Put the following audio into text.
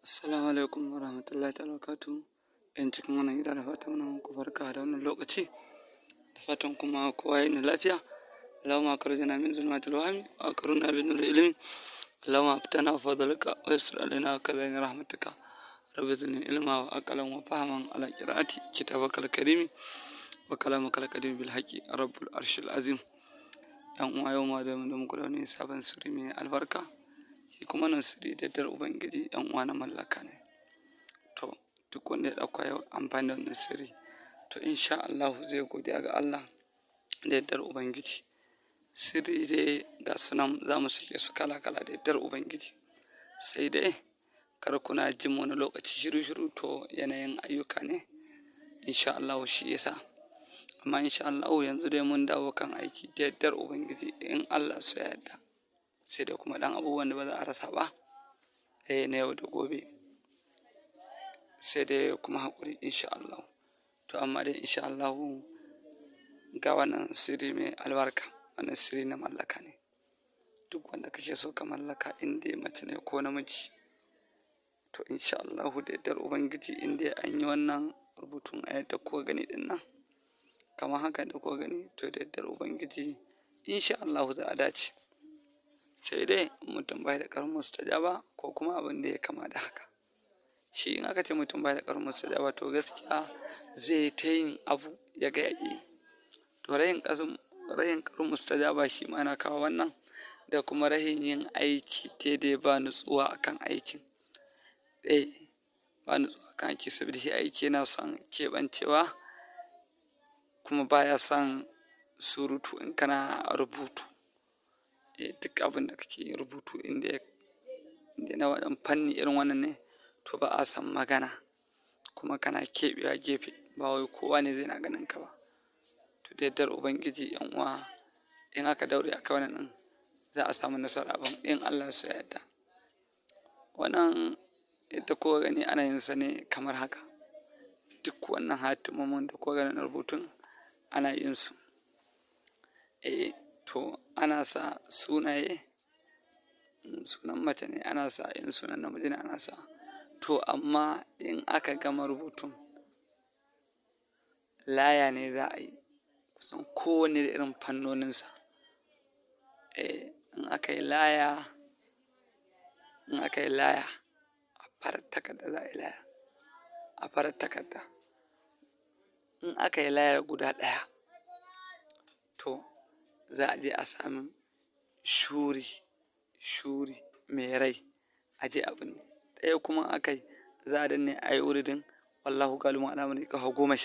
Assalamu alaikum warahmatullahi ta'ala wabarakatuh. ‘Yan cikin wannan gida da fatan muna muku barka da wannan lokaci, da fatan kuma kowa yana lafiya. Allahumma akhrijna min zulmatil wahmi wa akrimna bi nuril ilmi. Allahumma aftana bi fadlika wa yassir alaina kadhina rahmatika. Rabbi zidni ilma wa aqlan wa fahman ala qira'ati kitabakal karimi wa kalamakal kadim bil haqqi rabbul arshil azim. Yan uwa yau ma da muku da wani sabon sirri mai albarka. Shi kuma nan sirri da dar Ubangiji ‘yan uwa na mallaka ne. To, duk wanda ya ɗauka yau amfani da wannan sirri, to insha Allah zai godiya ga Allah da yardar Ubangiji. Sirri dai ga sunan za mu sake su kala-kala da yardar Ubangiji. Sai dai, kar kuna jin wani lokaci shiru-shiru to yanayin ayyuka ne. Insha Allah shi yasa. Amma insha Allah yanzu dai mun dawo kan aiki da yardar Ubangiji in Allah su yarda. Sai dai kuma ɗan abubuwan da ba za a rasa ba, na yau da gobe. Sai dai kuma haƙuri insha Allah. To amma dai insha Allah ga wannan sirri mai albarka, wannan sirri na mallaka ne. Duk wanda kake so ka mallaka in dai mace ne ko namiji, to insha Allah da yardar Ubangiji in dai an yi wannan rubutun a yadda kuka gani ɗin nan, kamar haka da kuka gani, to da yardar Ubangiji insha Allah za a dace. Sai dai mutum bai da ƙarfin mustajaba ko kuma abin da ya kama da haka. Shi in aka ce mutum bai da ƙarfin mustajaba to gaskiya zai ta yin abu ya ga yaƙi. To rahin ƙarfin mustajaba shi ma na kawo wannan, da kuma rahin yin aiki daidai ba nutsuwa akan aikin. Ba nutsuwa akan aiki saboda shi aiki yana son keɓancewa kuma baya son surutu in kana rubutu. Duk abin da kake rubutu inda na wajen fanni irin wannan ne, to ba a san magana. Kuma kana keɓewa gefe, ba wai kowa ne zai na ganin ka ba. To da yardar Ubangiji ‘yan uwa, in aka daure aka wannan ɗin, za a samu nasara abin in Allah su yarda. Wannan yadda kuka gani ana yin sa ne kamar haka. Duk wannan hatimomin da kuka gani na rubutun ana yin su. To ana sa sunaye, sunan mace ne ana sa, in sunan namiji ne ana sa. To amma in aka gama rubutun, laya ne za a yi. Kusan kowanne da irin fannoninsa. In aka yi laya, a farar takarda za a yi laya. A farar takarda. In aka yi layar guda ɗaya, to za a je a sami shuri mai rai a je a binne. Ɗaya kuma aka yi, za a danne a yi wuridin wallahu galibun ala amrihi ƙafa 10.